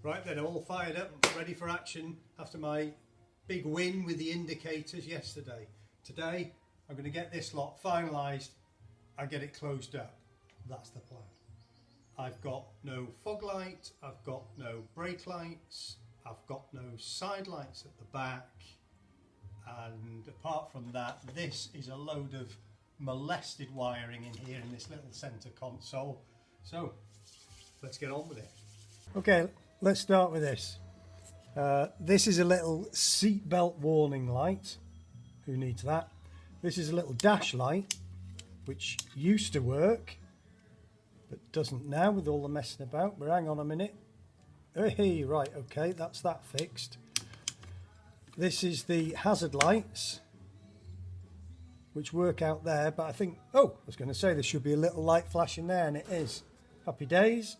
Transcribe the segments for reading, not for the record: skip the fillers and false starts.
Right then, I'm all fired up, ready for action after my big win with the indicators yesterday. Today, I'm going to get this lot finalised and get it closed up. That's the plan. I've got no fog light, I've got no brake lights, I've got no side lights at the back, and apart from that, this is a load of molested wiring in here in this little centre console. So, let's get on with it. Okay, let's start with this. This is a little seatbelt warning light. Who needs that? This is a little dash light, which used to work, but doesn't now with all the messing about. But hang on a minute. Hey, right, okay, that's that fixed. This is the hazard lights, which work out there, but I think, oh, I was going to say there should be a little light flashing there, and it is. Happy days.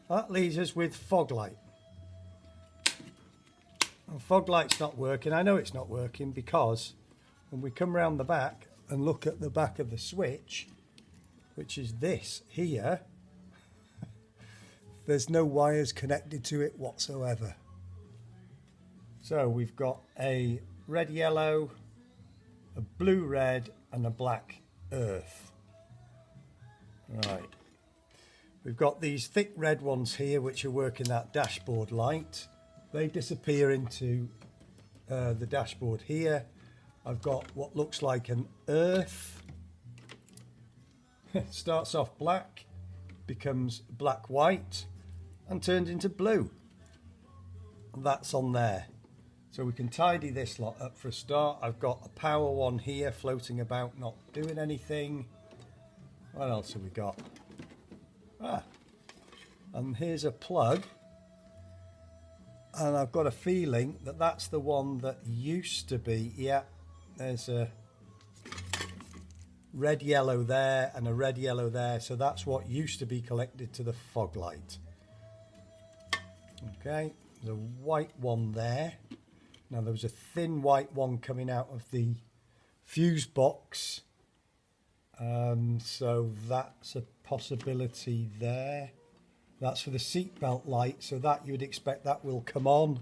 That leaves us with fog light. And fog light's not working. I know it's not working because when we come round the back and look at the back of the switch, which is this here, there's no wires connected to it whatsoever. So we've got a red yellow, a blue red and a black earth. Right. We've got these thick red ones here which are working that dashboard light. They disappear into the dashboard here. I've got what looks like an earth. Starts off black, becomes black white and turns into blue. And that's on there. So we can tidy this lot up for a start. I've got a power one here floating about, not doing anything. What else have we got? And here's a plug. And I've got a feeling that that's the one that used to be, yeah, there's a red yellow there and a red yellow there, so that's what used to be connected to the fog light. Okay, there's a white one there. Now there was a thin white one coming out of the fuse box, so that's a possibility there. That's for the seatbelt light, so that you would expect that will come on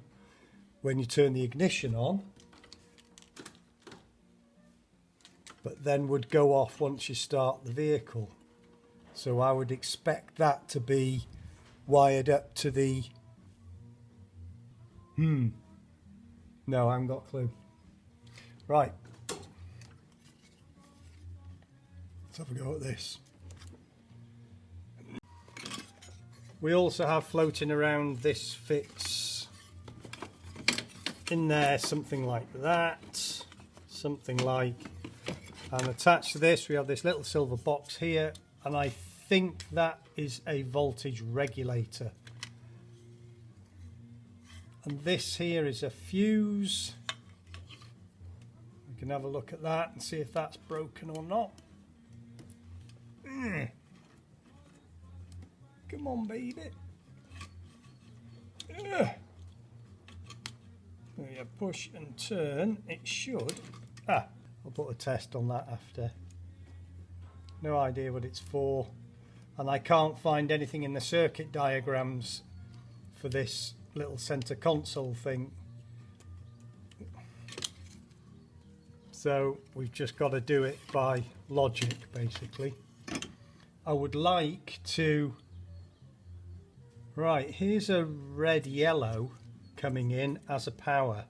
when you turn the ignition on, but then would go off once you start the vehicle. So I would expect that to be wired up to the no, I haven't got a clue. Right, let's have a go at this. We also have floating around, this fits in there, something like that, something like, and attached to this we have this little silver box here, and I think that is a voltage regulator. And this here is a fuse. We can have a look at that and see if that's broken or not. Come on, baby. There you push and turn. It should. I'll put a test on that after. No idea what it's for. And I can't find anything in the circuit diagrams for this little center console thing. So we've just got to do it by logic, basically. I would like to... Right, here's a red yellow coming in as a power.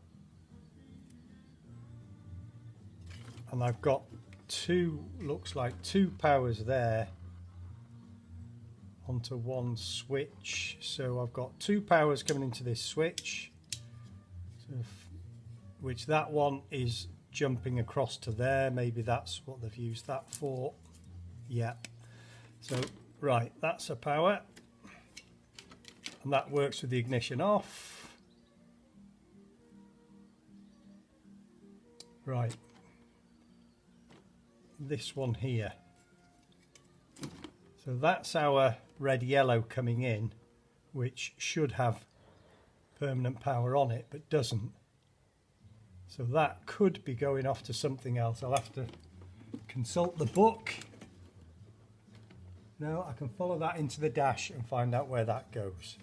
And I've got two, looks like two powers there onto one switch. So I've got two powers coming into this switch, which that one is jumping across to there. Maybe that's what they've used that for. Yeah. So, right, that's a power. And that works with the ignition off. Right. This one here. So that's our red yellow coming in, which should have permanent power on it, but doesn't. So that could be going off to something else. I'll have to consult the book. No, I can follow that into the dash and find out where that goes.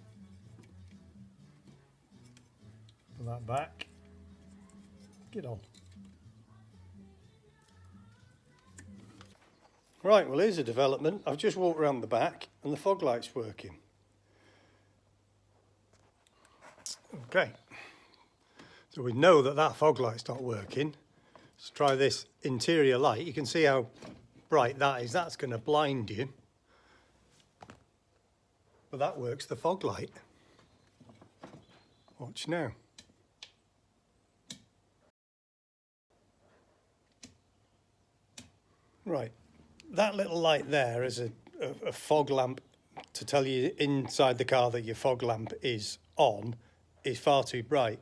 Put that back. Get on. Right, well here's a development. I've just walked around the back and the fog light's working. Okay, so we know that that fog light's not working. Let's try this interior light. You can see how bright that is. That's going to blind you. But that works the fog light. Watch now. Right, that little light there is a fog lamp to tell you inside the car that your fog lamp is on is far too bright.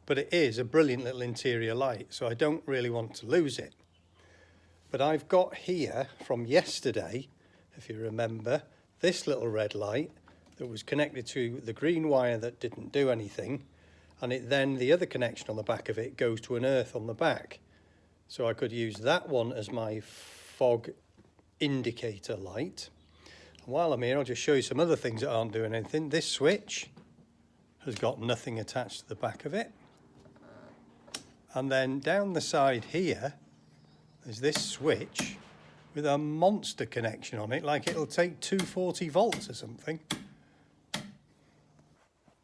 But it is a brilliant little interior light, so I don't really want to lose it. But I've got here from yesterday, if you remember, this little red light that was connected to the green wire that didn't do anything, and it then the other connection on the back of it goes to an earth on the back. So I could use that one as my fog indicator light. And while I'm here, I'll just show you some other things that aren't doing anything. This switch has got nothing attached to the back of it. And then down the side here, there's this switch with a monster connection on it, like it'll take 240 volts or something.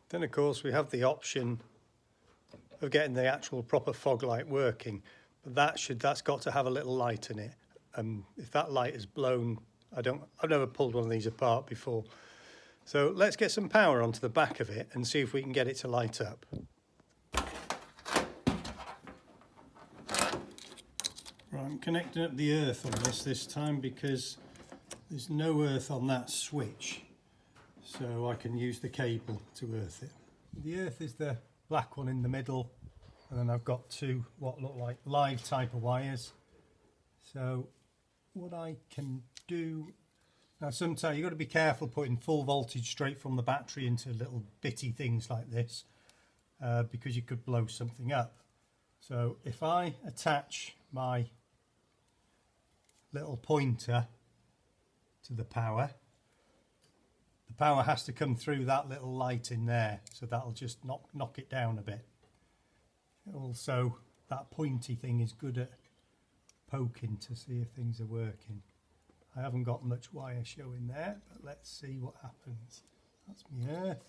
Then of course we have the option of getting the actual proper fog light working. But that's got to have a little light in it. If that light is blown, I've never pulled one of these apart before. So let's get some power onto the back of it and see if we can get it to light up. Right, I'm connecting up the earth on this time because there's no earth on that switch. So I can use the cable to earth it. The earth is the black one in the middle. And then I've got two what look like live type of wires. So what I can do now, sometimes you've got to be careful putting full voltage straight from the battery into little bitty things like this because you could blow something up. So if I attach my little pointer to the power has to come through that little light in there, so that'll just knock it down a bit. Also, that pointy thing is good at poking to see if things are working. I haven't got much wire showing there, but let's see what happens. That's my earth.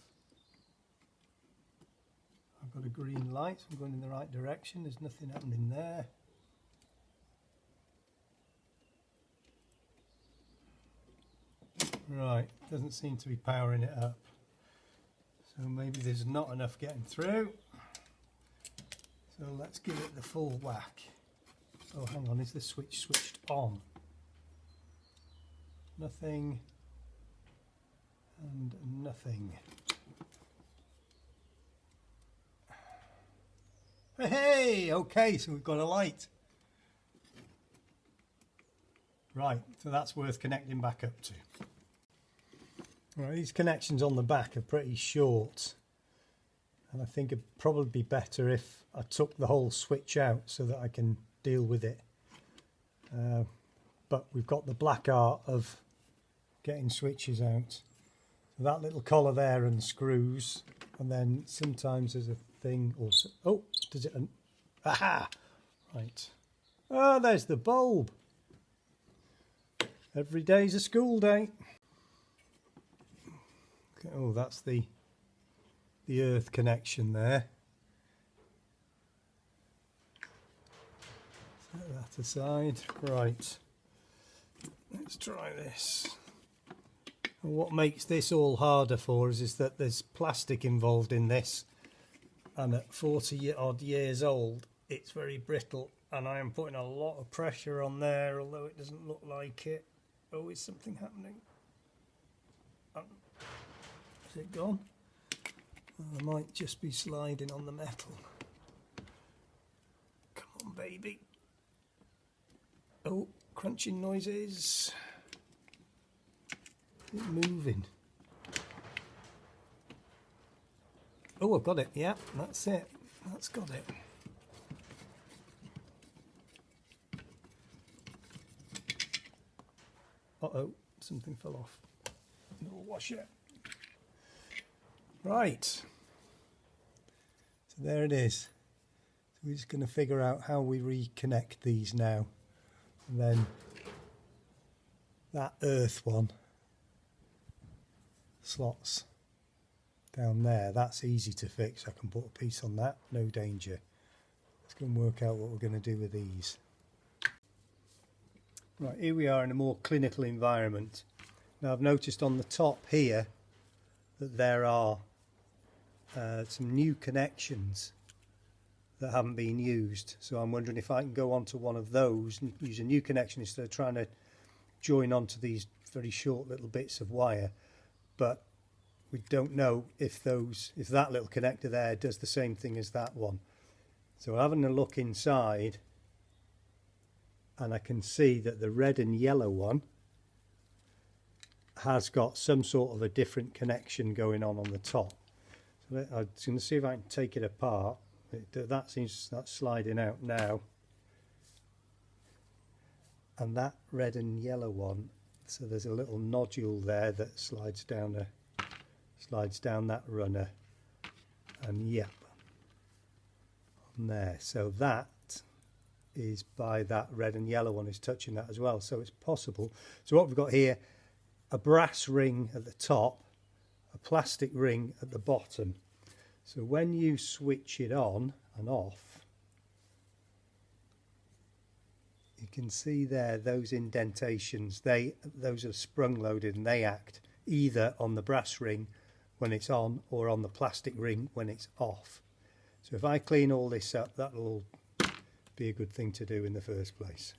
I've got a green light, so I'm going in the right direction. There's nothing happening there. Right, doesn't seem to be powering it up. So maybe there's not enough getting through. So let's give it the full whack. Oh, hang on, is the switch switched on? Nothing and nothing. Hey, okay, so we've got a light. Right, so that's worth connecting back up to. Right, these connections on the back are pretty short. And I think it'd probably be better if I took the whole switch out so that I can deal with it. But we've got the black art of getting switches out. So that little collar there and screws, and then sometimes there's a thing also. Oh, does it? Aha! Right. Ah, there's the bulb. Every day's a school day. Okay, oh, that's the earth connection there. Set that aside. Right. Let's try this. And what makes this all harder for us is that there's plastic involved in this, and at 40 odd years old it's very brittle, and I am putting a lot of pressure on there, although it doesn't look like it. Oh, is something happening? Is it gone? I might just be sliding on the metal. Come on, baby. Oh, crunching noises. Is it moving? Oh, I've got it. Yeah, that's it. That's got it. Uh-oh, something fell off. We'll wash it. Right. So there it is. So we're just going to figure out how we reconnect these now. And then that earth one slots down there. That's easy to fix. I can put a piece on that, no danger. Let's go and work out what we're going to do with these. Right, here we are in a more clinical environment. Now I've noticed on the top here that there are some new connections that haven't been used. So I'm wondering if I can go onto one of those and use a new connection instead of trying to join onto these very short little bits of wire. But we don't know if that little connector there does the same thing as that one. So having a look inside, and I can see that the red and yellow one has got some sort of a different connection going on the top. So I'm just going to see if I can take it apart. That's sliding out now, and that red and yellow one, so there's a little nodule there that slides down that runner, and yep, on there. So that is by that red and yellow one is touching that as well, so it's possible. So what we've got here, a brass ring at the top, a plastic ring at the bottom. So when you switch it on and off, you can see there those indentations, those are sprung loaded, and they act either on the brass ring when it's on or on the plastic ring when it's off. So if I clean all this up, that'll be a good thing to do in the first place.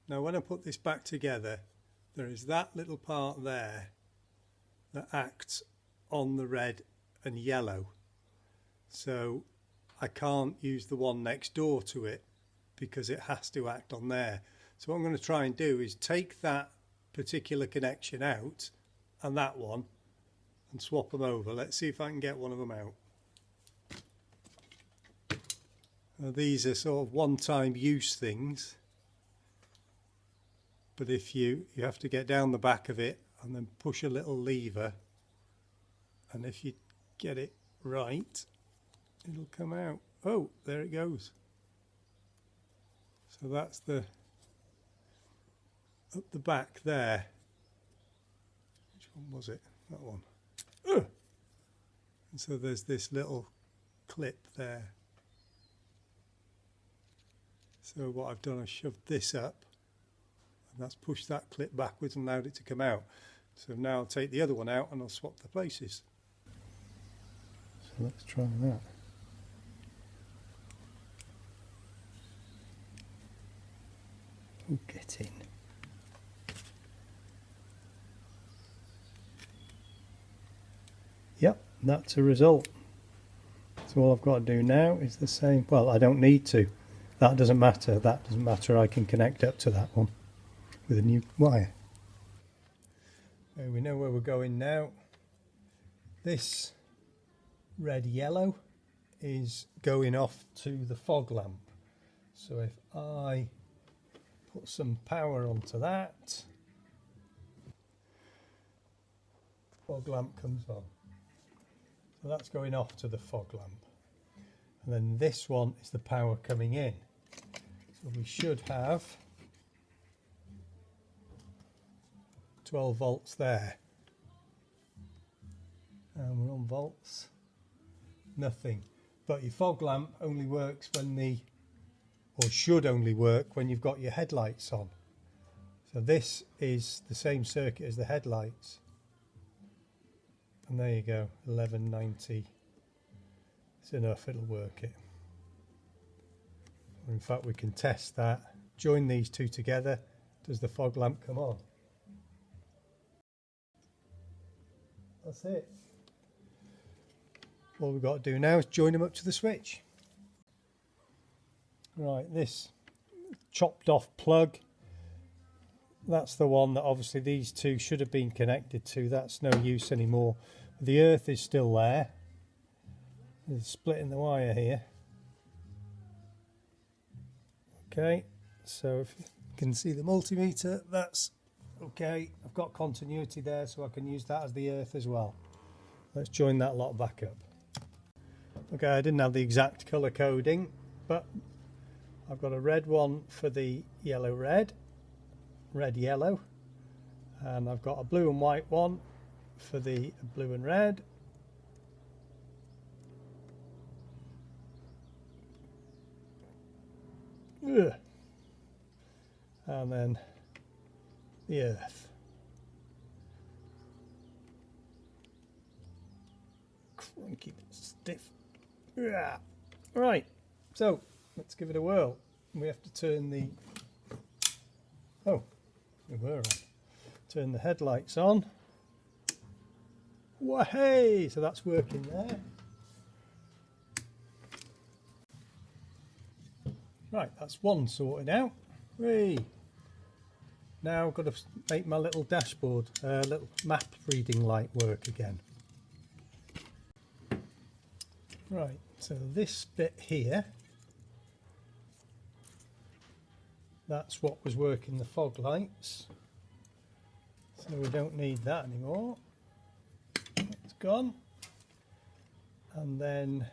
Now when I put this back together, there is that little part there that acts on the red and yellow. So I can't use the one next door to it because it has to act on there. So what I'm going to try and do is take that particular connection out and that one and swap them over. Let's see if I can get one of them out. Now, these are sort of one-time use things. But if you have to get down the back of it and then push a little lever, and if you get it right, it'll come out. Oh, there it goes. So that's the up the back there. Which one was it? That one. And so there's this little clip there. So what I've done is shoved this up, and that's pushed that clip backwards and allowed it to come out. So now I'll take the other one out and I'll swap the places. So let's try that. Oh, get in. Yep, that's a result. So all I've got to do now is the same. Well, I don't need to. That doesn't matter. That doesn't matter. I can connect up to that one with a new wire. So we know where we're going now. This red yellow is going off to the fog lamp. So if I put some power onto that, fog lamp comes on. So that's going off to the fog lamp. And then this one is the power coming in. So we should have 12 volts there. And we're on volts. Nothing. But your fog lamp only works when or should only work when you've got your headlights on. So this is the same circuit as the headlights. And there you go, 1190. It's enough, it'll work it. Or in fact, we can test that. Join these two together. Does the fog lamp come on? That's it. All we've got to do now is join them up to the switch. Right, this chopped off plug, that's the one that obviously these two should have been connected to. That's no use anymore. The earth is still there. There's a split in the wire here. Okay, so if you can see the multimeter, that's Okay, I've got continuity there, so I can use that as the earth as well. Let's join that lot back up. Okay, I didn't have the exact colour coding, but I've got a red one for the yellow red, red yellow, and I've got a blue and white one for the blue and red. Ugh. And then the earth. Cranky stiff. Yeah. Right, so let's give it a whirl. We have to turn the we were on. Turn the headlights on. Wahey! So that's working there. Right, that's one sorted out. Whee! Now I've got to make my little dashboard, little map reading light work again. Right, so this bit here, that's what was working the fog lights. So we don't need that anymore. It's gone. And then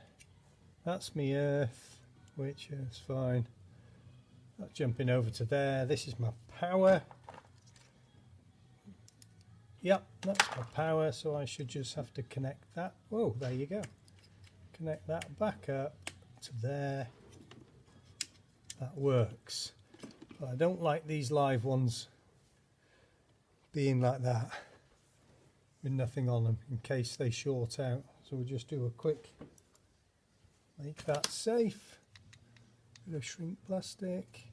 that's my earth, which is fine. That's jumping over to there. This is my power. Yep, that's my power, so I should just have to connect that. Whoa, there you go. Connect that back up to there. That works. But I don't like these live ones being like that with nothing on them in case they short out. So we'll just do a quick, make that safe. Bit of shrink plastic.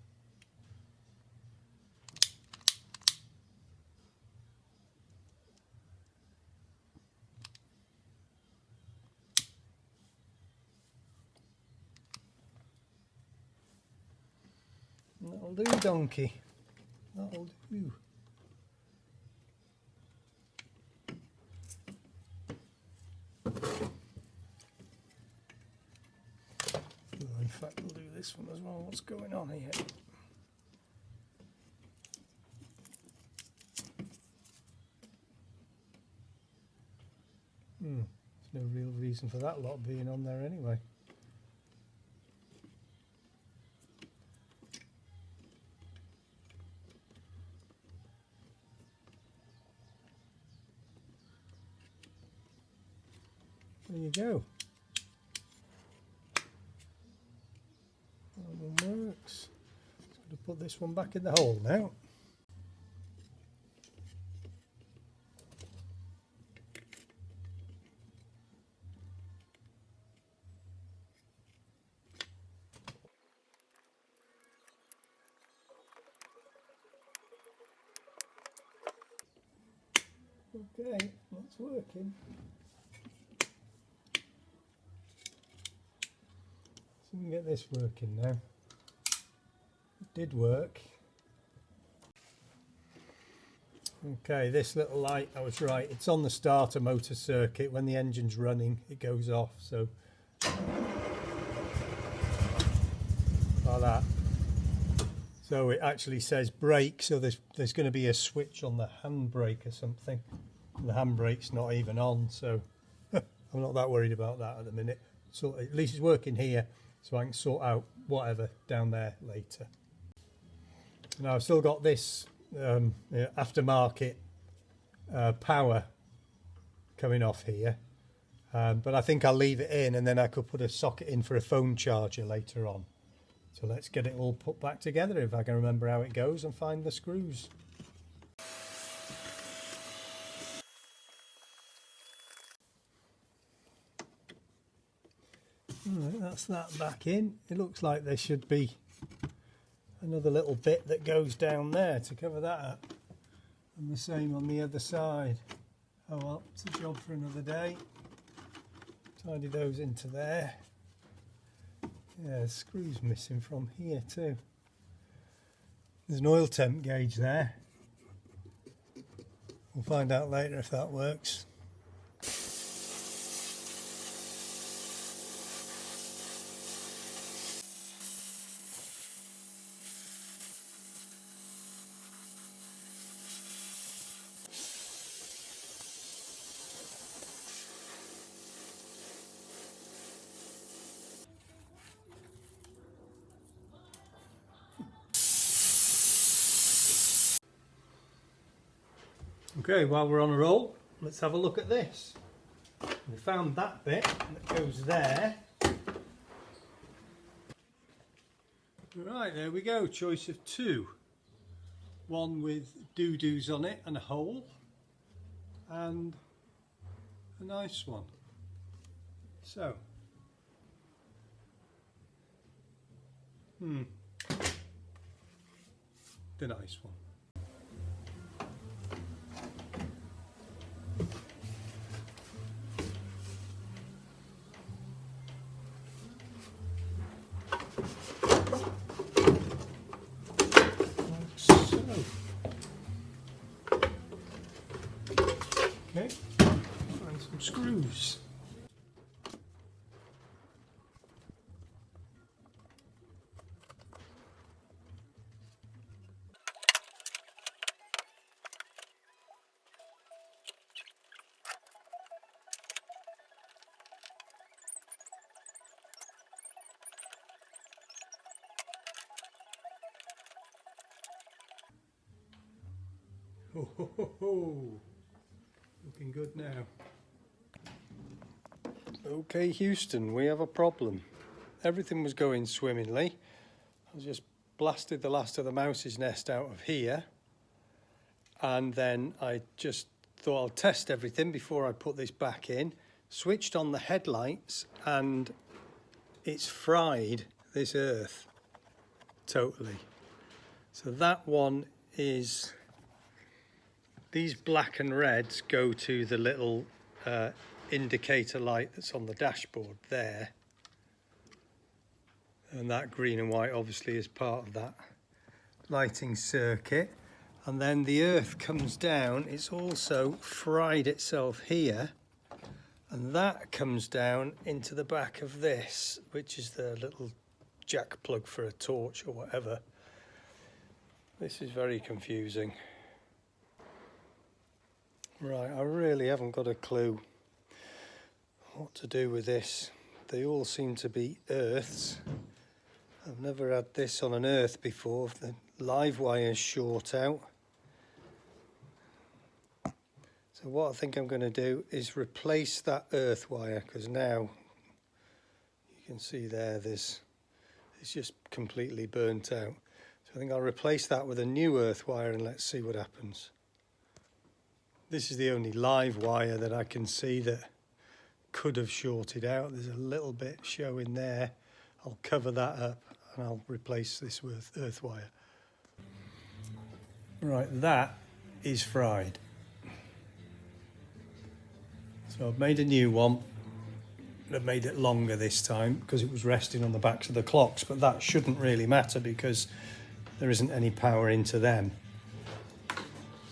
That'll do, donkey. That'll do. In fact, we'll do this one as well. What's going on here? There's no real reason for that lot being on there anyway. There you go. That one works. Just going to put this one back in the hole now. Okay, that's working. So we can get this working now. It did work. Okay, this little light, I was right, it's on the starter motor circuit. When the engine's running, it goes off, so like that. So it actually says brake, so there's going to be a switch on the handbrake or something. And the handbrake's not even on, so I'm not that worried about that at the minute. So at least it's working here, so I can sort out whatever down there later. Now I've still got this aftermarket power coming off here, but I think I'll leave it in, and then I could put a socket in for a phone charger later on. So let's get it all put back together if I can remember how it goes and find the screws. Right, that's that back in. It looks like there should be another little bit that goes down there to cover that up, and the same on the other side. Oh well, it's a job for another day. Tidy those into there. Yeah, the screw's missing from here too. There's an oil temp gauge there. We'll find out later if that works. Okay, while we're on a roll, let's have a look at this. We found that bit that goes there. Right, there we go, choice of two. One with doo-doos on it and a hole, and a nice one. So, the nice one. Okay, find some screws. Ho, ho, ho, ho. Looking good now. Okay, Houston, we have a problem. Everything was going swimmingly. I just blasted the last of the mouse's nest out of here, and then I just thought I'll test everything before I put this back in. Switched on the headlights and it's fried this earth totally. So that one is, these black and reds go to the little indicator light that's on the dashboard there, and that green and white obviously is part of that lighting circuit. And then the earth comes down, it's also fried itself here, and that comes down into the back of this, which is the little jack plug for a torch or whatever. This is very confusing. Right, I really haven't got a clue what to do with this. They all seem to be earths. I've never had this on an earth before. The live wire's short out. So what I think I'm going to do is replace that earth wire, because now you can see there, it's just completely burnt out. So I think I'll replace that with a new earth wire and let's see what happens. This is the only live wire that I can see that could have shorted out. There's a little bit showing there. I'll cover that up and I'll replace this with earth wire. Right, that is fried. So I've made a new one. I've made it longer this time because it was resting on the backs of the clocks, but that shouldn't really matter because there isn't any power into them.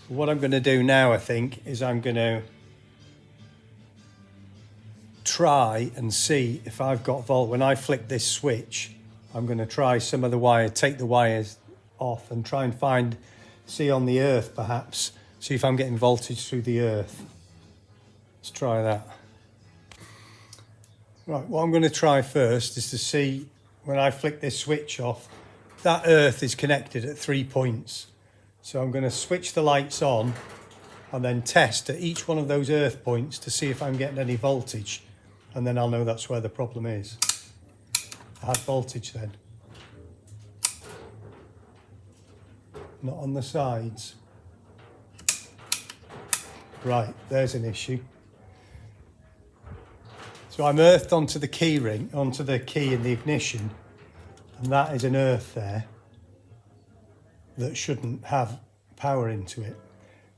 What I'm going to do now, I think, is I'm going to try and see if I've got volt. When I flick this switch, I'm going to try some of the wire, take the wires off and try and see on the earth perhaps, see if I'm getting voltage through the earth. Let's try that. Right, what I'm going to try first is to see when I flick this switch off, that earth is connected at 3 points. So I'm going to switch the lights on and then test at each one of those earth points to see if I'm getting any voltage. And then I'll know that's where the problem is. I had voltage then. Not on the sides. Right, there's an issue. So I'm earthed onto the key ring, onto the key in the ignition, and that is an earth there that shouldn't have power into it.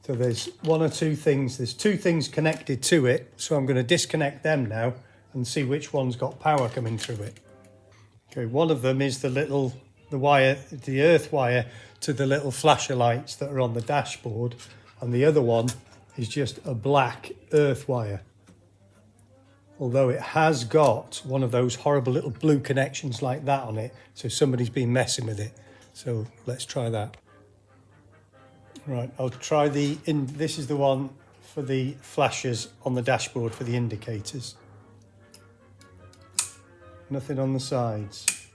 So there's one or two things, there's two things connected to it, so I'm going to disconnect them now and see which one's got power coming through it. Okay, one of them is the earth wire to the little flasher lights that are on the dashboard, and the other one is just a black earth wire. Although it has got one of those horrible little blue connections like that on it, so somebody's been messing with it. So let's try that. Right, I'll try this is the one for the flashers on the dashboard for the indicators. Nothing on the sides.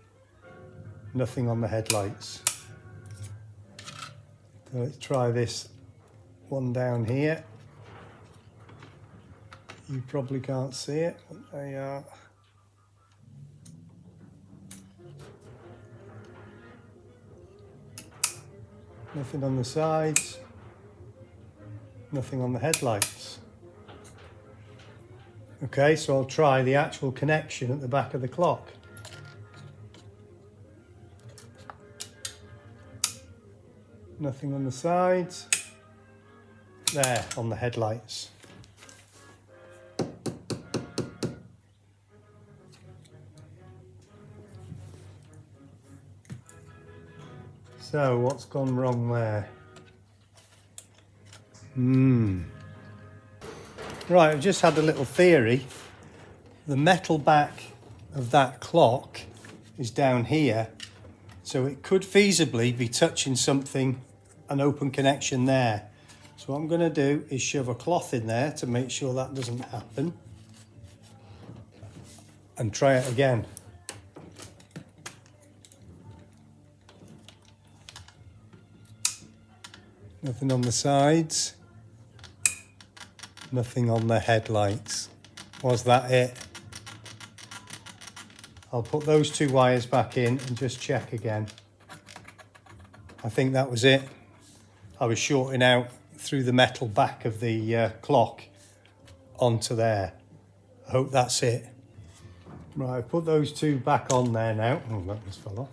Nothing on the headlights. So let's try this one down here. You probably can't see it, but they are. Nothing on the sides, nothing on the headlights. Okay, so I'll try the actual connection at the back of the clock. Nothing on the sides. There, on the headlights. So, what's gone wrong there? Right, I've just had a little theory. The metal back of that clock is down here, so it could feasibly be touching something, an open connection there. So what I'm going to do is shove a cloth in there to make sure that doesn't happen, and try it again. Nothing on the sides, nothing on the headlights. Was that it? I'll put those two wires back in and just check again. I think that was it. I was shorting out through the metal back of the clock onto there. I hope that's it. Right, I've put those two back on there now. Oh, that just fell off.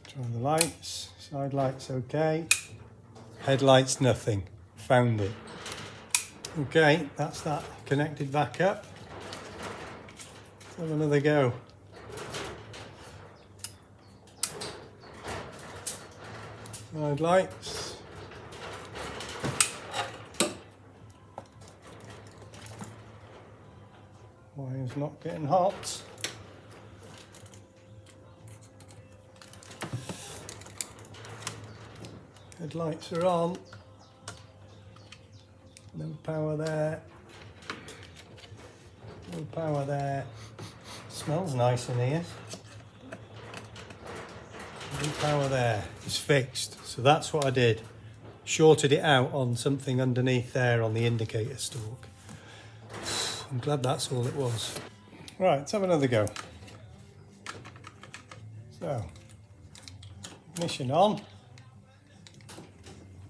Try the lights, side lights okay. Headlights nothing, found it. Okay, that's that connected back up. Let's have another go. Side lights. Wire's not getting hot. Headlights are on. No power there. No power there. Smells nice in here. No power there. It's fixed. So that's what I did. Shorted it out on something underneath there on the indicator stalk. I'm glad that's all it was. Right, let's have another go. So, ignition on.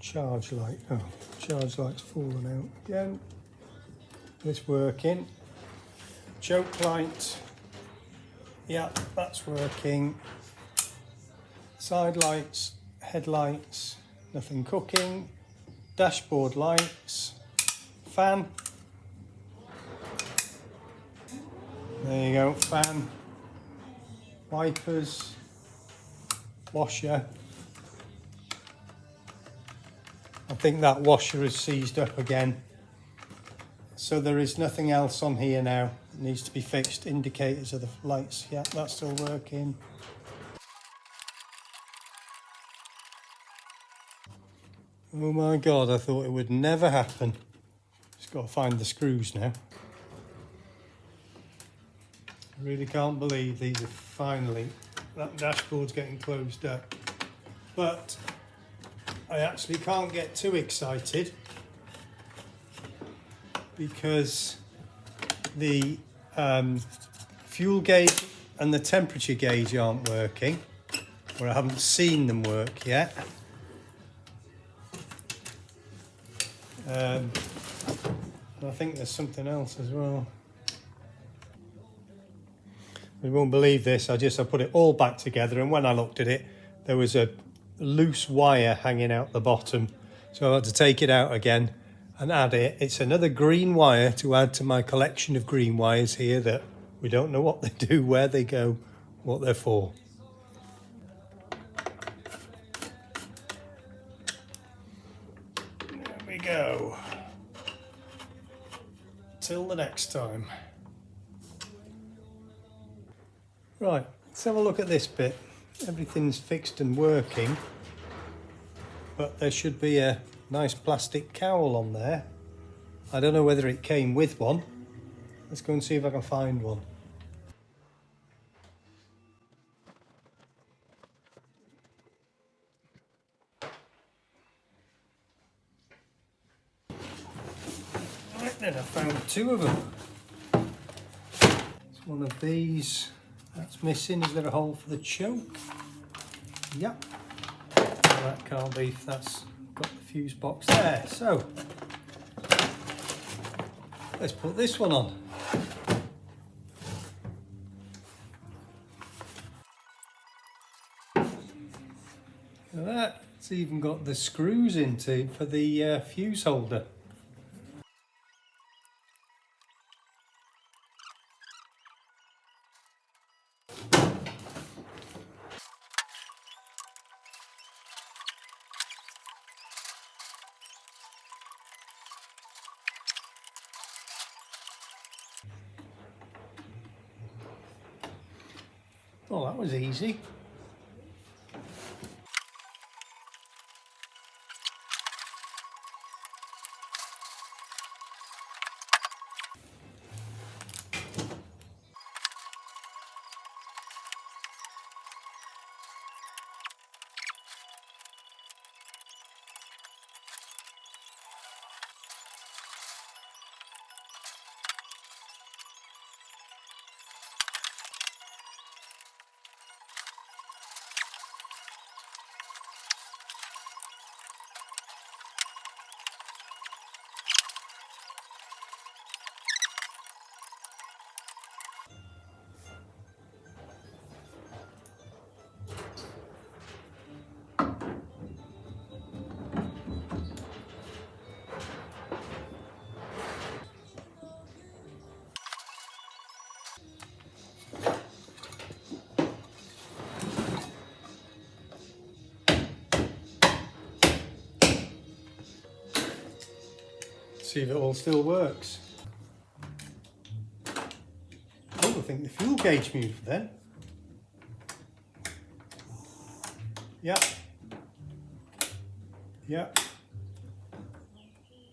Charge light. Oh, charge light's fallen out again. It's working. Choke light. Yeah, that's working. Side lights, headlights, nothing cooking. Dashboard lights. Fan. There you go, fan. Wipers. Washer. I think that washer is seized up again. So there is nothing else on here now. It needs to be fixed. Indicators of the lights. Yeah, that's still working. Oh my God, I thought it would never happen. Just got to find the screws now. I really can't believe these are finally, that dashboard's getting closed up. But I actually can't get too excited because the fuel gauge and the temperature gauge aren't working, or I haven't seen them work yet. And I think there's something else as well. You won't believe this, I put it all back together, and when I looked at it, there was a loose wire hanging out the bottom. So I had to take it out again and add it. It's another green wire to add to my collection of green wires here that we don't know what they do, where they go, what they're for. There we go. Till the next time. Right, let's have a look at this bit. Everything's fixed and working, but there should be a nice plastic cowl on there. I don't know whether it came with one. Let's go and see if I can find one. Then I found two of them. It's one of these that's missing. Is there a hole for the choke? Yep. That can't be if that's got the fuse box there. So let's put this one on. Look at that. It's even got the screws into for the fuse holder. Oh, that was easy. See if it all still works. Oh, I think the fuel gauge moved then. Yep. Yep.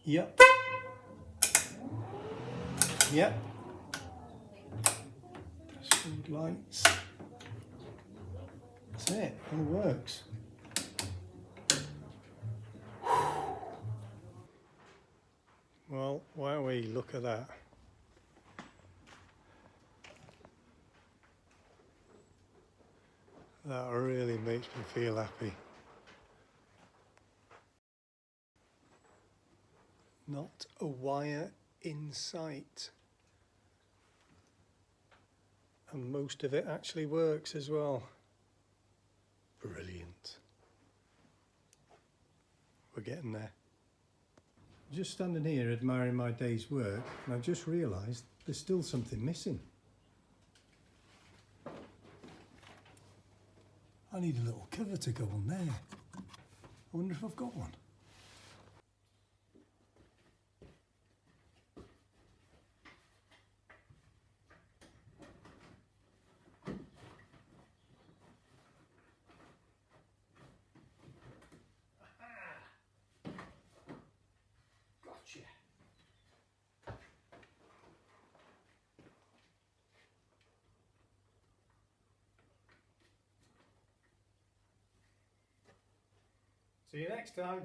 Yep. Yep. Dashboard lights. That's it, all works. Well, wowee, look at that. That really makes me feel happy. Not a wire in sight. And most of it actually works as well. Brilliant. We're getting there. Just standing here admiring my day's work, and I've just realised there's still something missing. I need a little cover to go on there. I wonder if I've got one. Gotcha. See you next time.